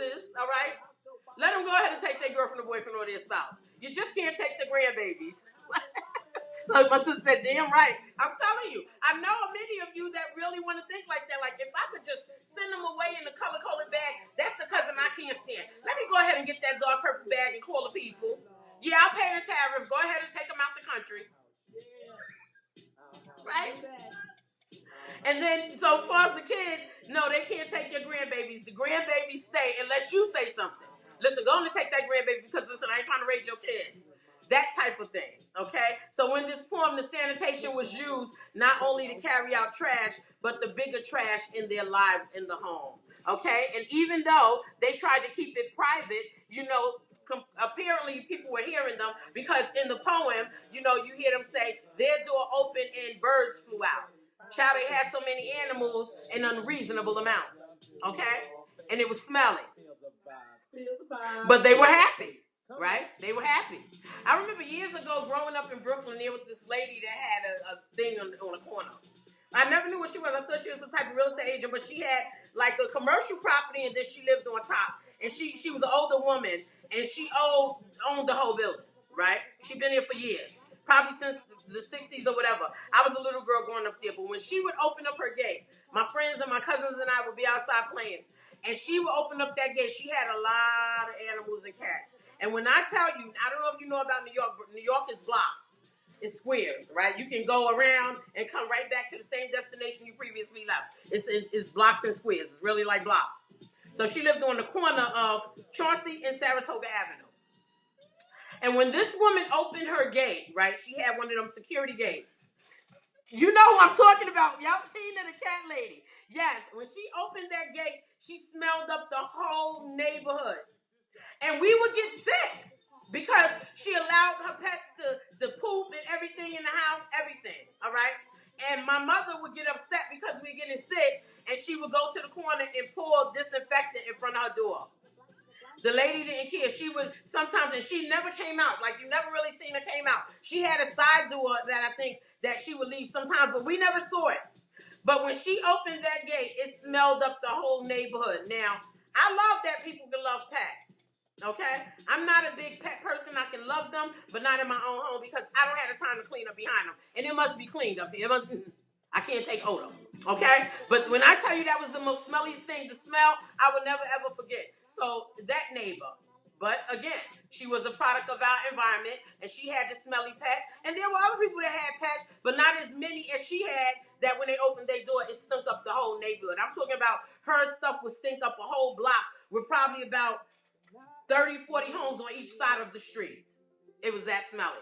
spouses, all right? Let them go ahead and take their girlfriend or boyfriend or their spouse. You just can't take the grandbabies. Like my sister said, damn right. I'm telling you, I know many of you that really want to think like that. Like, if I could just send them away in the color-colored bag, that's the cousin I can't stand. Let me go ahead and get that dark purple bag and call the people. Yeah, I'll pay the tariff. Go ahead and take them out the country. Right? And then, so far as the kids, no, they can't take your grandbabies. The grandbabies stay unless you say something. Listen, go on and take that grandbaby because, listen, I ain't trying to raise your kids. That type of thing, okay? So in this poem, the sanitation was used not only to carry out trash, but the bigger trash in their lives in the home, okay? And even though they tried to keep it private, you know, apparently people were hearing them because in the poem, you know, you hear them say, their door opened and birds flew out. Child, they had so many animals in unreasonable amounts, okay? And it was smelling. But they were happy, right? They were happy. I remember years ago growing up in Brooklyn, there was this lady that had a thing on a corner. I never knew what she was. I thought she was some type of real estate agent, but she had like a commercial property and then she lived on top. And she was an older woman and she owned the whole building, right? She'd been there for years. Probably since the 60s or whatever. I was a little girl growing up there, but when she would open up her gate, my friends and my cousins and I would be outside playing. And she would open up that gate. She had a lot of animals and cats. And when I tell you, I don't know if you know about New York, but New York is blocks. It's squares, right? You can go around and come right back to the same destination you previously left. It's blocks and squares. It's really like blocks. So she lived on the corner of Chauncey and Saratoga Avenue. And when this woman opened her gate, right, she had one of them security gates. You know who I'm talking about. Y'all Tina the cat lady. Yes, when she opened that gate, she smelled up the whole neighborhood. And we would get sick because she allowed her pets to poop and everything in the house, everything, all right? And my mother would get upset because we were getting sick, and she would go to the corner and pour disinfectant in front of her door. The lady didn't care. She would sometimes, and she never came out. Like, you never really seen her came out. She had a side door that I think that she would leave sometimes, but we never saw it. But when she opened that gate, it smelled up the whole neighborhood. Now, I love that people can love pets, okay? I'm not a big pet person. I can love them, but not in my own home because I don't have the time to clean up behind them. And it must be cleaned up here. I can't take odor, okay? But when I tell you that was the most smelliest thing to smell, I would never, ever forget. So that neighbor, but again, she was a product of our environment, and she had the smelly pet. And there were other people that had pets, but not as many as she had, that when they opened their door, it stunk up the whole neighborhood. I'm talking about her stuff would stink up a whole block with probably about 30, 40 homes on each side of the street. It was that smelly.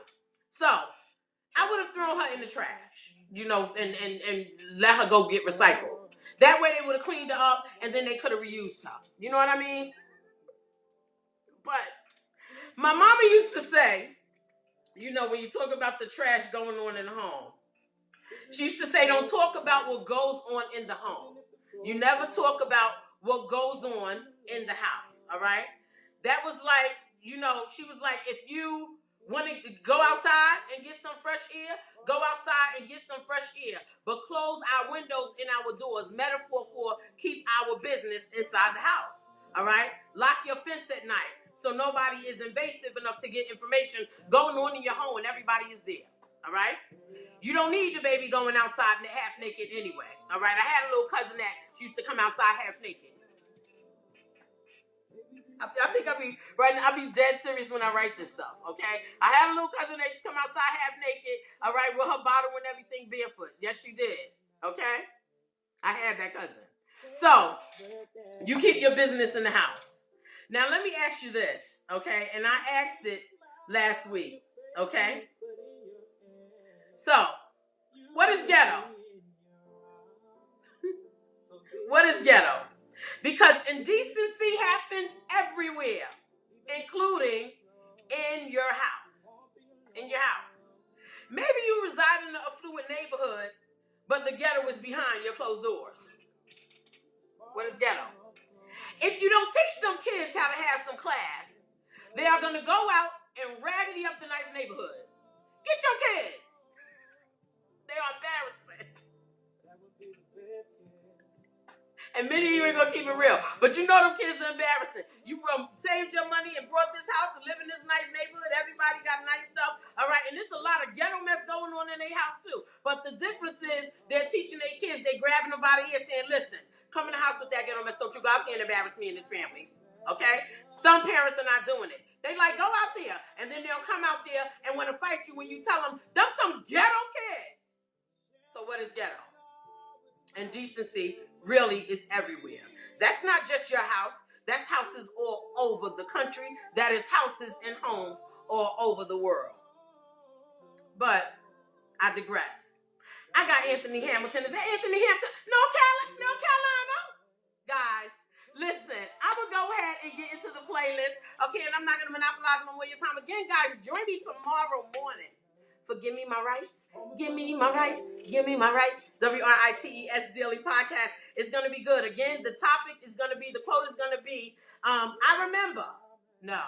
So I would have thrown her in the trash, you know, and let her go get recycled. That way they would have cleaned her up, and then they could have reused her. You know what I mean? But my mama used to say, you know, when you talk about the trash going on in the home, she used to say, don't talk about what goes on in the home. You never talk about what goes on in the house, all right? That was like, you know, she was like, if you want to go outside and get some fresh air, go outside and get some fresh air. But close our windows and our doors, metaphor for keep our business inside the house, all right? Lock your fence at night so nobody is invasive enough to get information going on in your home and everybody is there, all right? You don't need the baby going outside half naked anyway, all right? I had a little cousin that she used to come outside half naked. I think I'll be dead serious when I write this stuff, okay? I had a little cousin that used to come outside half naked, all right, with her bottom and everything barefoot. Yes, she did, okay? I had that cousin. So, you keep your business in the house. Now, let me ask you this, okay? And I asked it last week, okay? So, what is ghetto? What is ghetto? Because indecency happens everywhere, including in your house. In your house. Maybe you reside in an affluent neighborhood, but the ghetto is behind your closed doors. What is ghetto? If you don't teach them kids how to have some class, they are going to go out and raggedy up the nice neighborhood. Get your kids. They are embarrassing. And many of you ain't gonna keep it real. But you know them kids are embarrassing. You saved your money and brought this house and live in this nice neighborhood. Everybody got nice stuff. All right, and there's a lot of ghetto mess going on in their house too. But the difference is they're teaching their kids, they grabbing them by the ear saying, listen, come in the house with that ghetto mess. Don't you go out there and embarrass me and this family. Okay? Some parents are not doing it. They like, go out there. And then they'll come out there and want to fight you when you tell them some ghetto kids. So what is ghetto? And decency really is everywhere. That's not just your house. That's houses all over the country. That is houses and homes all over the world. But I digress. I got Anthony Hamilton. Is that Anthony Hamilton? North Carolina? Guys, listen, I will go ahead and get into the playlist. Okay, and I'm not going to monopolize no more of your time. Again, guys, join me tomorrow morning. For Give Me My Rights, Give Me My Rights, Give Me My Rights, WRITES Daily Podcast is going to be good. Again, the topic is going to be, the quote is going to be, I remember, no.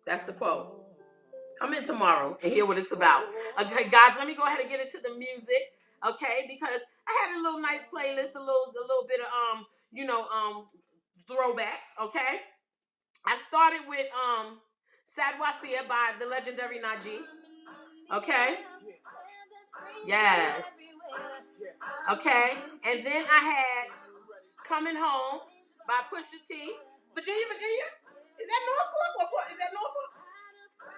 That's the quote. Come in tomorrow and hear what it's about. Okay, guys, let me go ahead and get into the music, okay, because I had a little nice playlist, a little bit of, throwbacks, okay? I started with, Sad Wafia by the legendary Najee. Okay? Yes. Okay. And then I had Coming Home by Pusha T. Virginia? Is that Norfolk?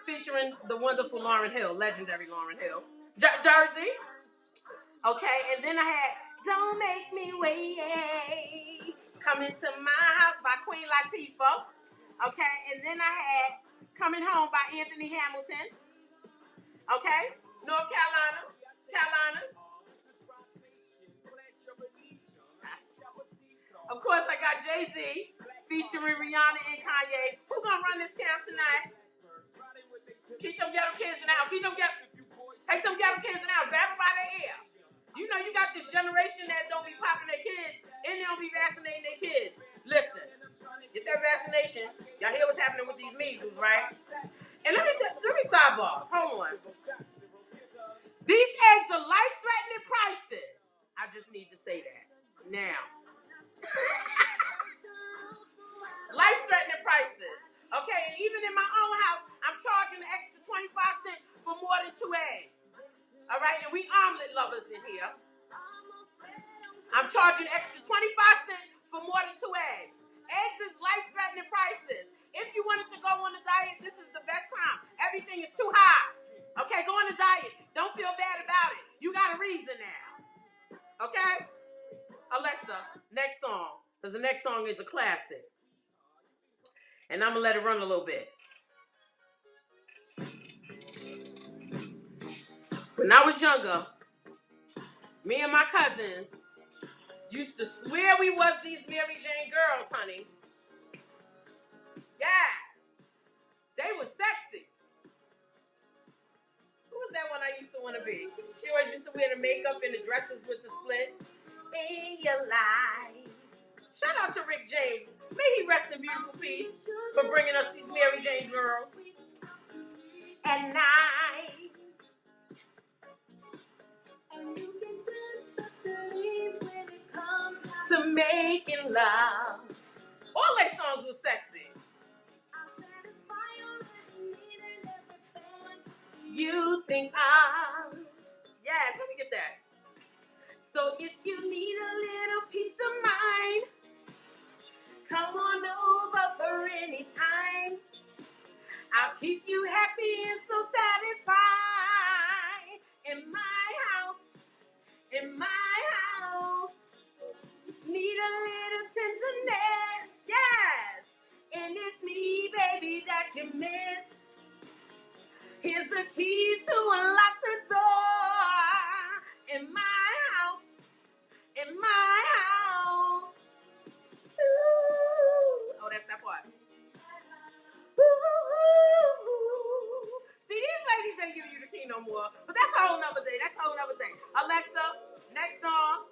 Featuring the wonderful Lauryn Hill, legendary Lauryn Hill. Jersey. Okay. And then I had Don't Make Me Wait. Come Into My House by Queen Latifah. Okay. And then I had Coming Home by Anthony Hamilton. Okay? North Carolina. Of course, I got Jay-Z featuring Rihanna and Kanye. Who's gonna run this town tonight? Keep them ghetto kids in the house. Take them ghetto kids in the house. Grab them by their ear. You know you got this generation that don't be popping their kids and they don't be vaccinating their kids. Listen. Get that vaccination. Y'all hear what's happening with these measles, right? And let me sidebar. Hold on. These eggs are life-threatening prices. I just need to say that. Now. Life-threatening prices. Okay, and even in my own house, I'm charging an extra 25 cents for more than 2 eggs. All right, and we omelet lovers in here. I'm charging extra 25 cents for more than 2 eggs. Eggs is life-threatening prices. If you wanted to go on a diet, this is the best time. Everything is too high. Okay, go on a diet. Don't feel bad about it. You got a reason now. Okay? Alexa, next song. Because the next song is a classic. And I'm going to let it run a little bit. When I was younger, me and my cousins used to swear we was these Mary Jane girls, honey. Yeah. They were sexy. Who was that one I used to want to be? She always used to wear the makeup and the dresses with the splits. In your life. Shout out to Rick James. May he rest in beautiful peace for bringing us these Mary Jane girls. At night. To making love. All their songs were sexy. You think I'm... Yes, let me get that. So if you need a little peace of mind, come on over for any time. I'll keep you happy and so satisfied. In my house. Need a little tenderness, yes. And it's me, baby, that you miss. Here's the keys to unlock the door. In my house. Ooh. Oh, that's that part. Ooh. See, these ladies ain't giving you the key no more. But that's a whole nother day. Alexa, next song.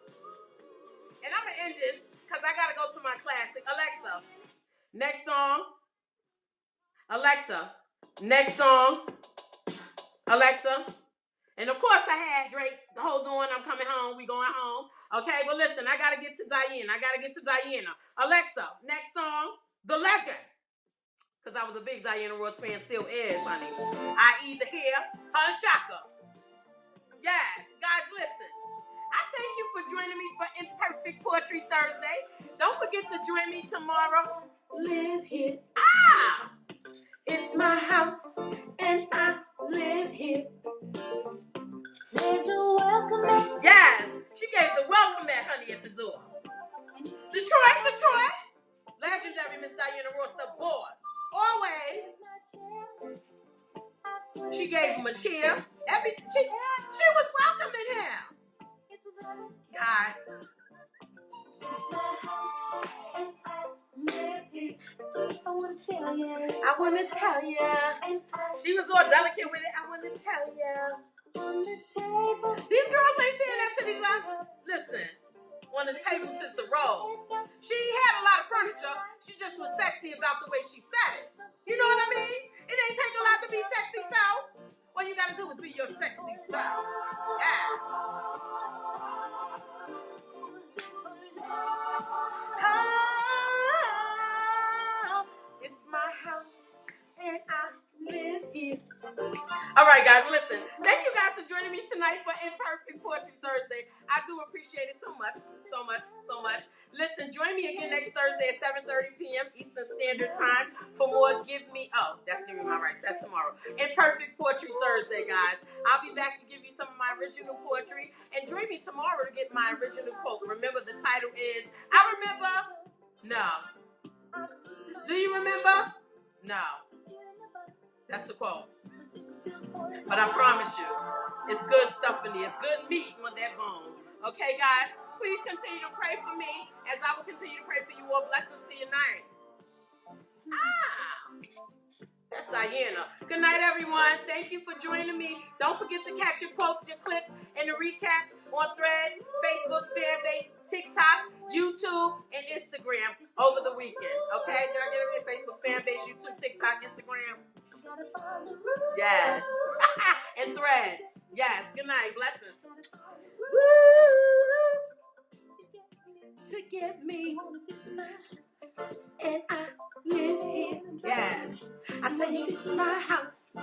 And I'm going to end this because I got to go to my classic. Alexa, next song. Alexa, next song. Alexa, And of course I had Drake, hold on, I'm coming home, we going home. Okay, but listen, I gotta get to Diana. Alexa, next song, The Legend. Because I was a big Diana Ross fan, still is, honey. I either hear her Shaka. Yes, guys, listen. I thank you for joining me for Imperfect Poetry Thursday. Don't forget to join me tomorrow. Live here. It's my house, and I live here. There's a welcome mat. Yes, she gave the welcome mat, honey, at the door. Detroit. Legendary Miss Diana Ross, the boss. Always. She gave him a chair. She was welcoming him. Guys. I want to tell you. She was all delicate with it. I want to tell you. These girls ain't saying that to these guys. Listen. On the table sits a rose. She had a lot of furniture. She just was sexy about the way she sat it. You know what I mean? It ain't take a lot to be sexy self. All you gotta do is be your sexy self. Yeah. Oh, it's my house and I live here. All right, guys, listen. Thank you guys for joining me tonight for Imperfect Poetry Thursday. I do appreciate it so much. Listen, join me again next Thursday at 7:30 p.m. Eastern Standard Time for more Give Me My Rights. That's tomorrow. Imperfect Poetry Thursday, guys. I'll be back to give you some of my original poetry. And join me tomorrow to get my original quote. Remember, the title is, I Remember. No. Do you remember? No. That's the quote. But I promise you, it's good stuff in there. It's good meat on that bone. Okay, guys? Please continue to pray for me as I will continue to pray for you all. Blessings to your night. That's Diana. Good night, everyone. Thank you for joining me. Don't forget to catch your quotes, your clips, and the recaps on Threads, Facebook, Fanbase, TikTok, YouTube, and Instagram over the weekend. Okay? Did I get it? Facebook, Fanbase, YouTube, TikTok, Instagram. Yes. And Threads. Yes. Good night. Blessings. Woo! To get me. And I live here. Yes. I tell you, it's my house.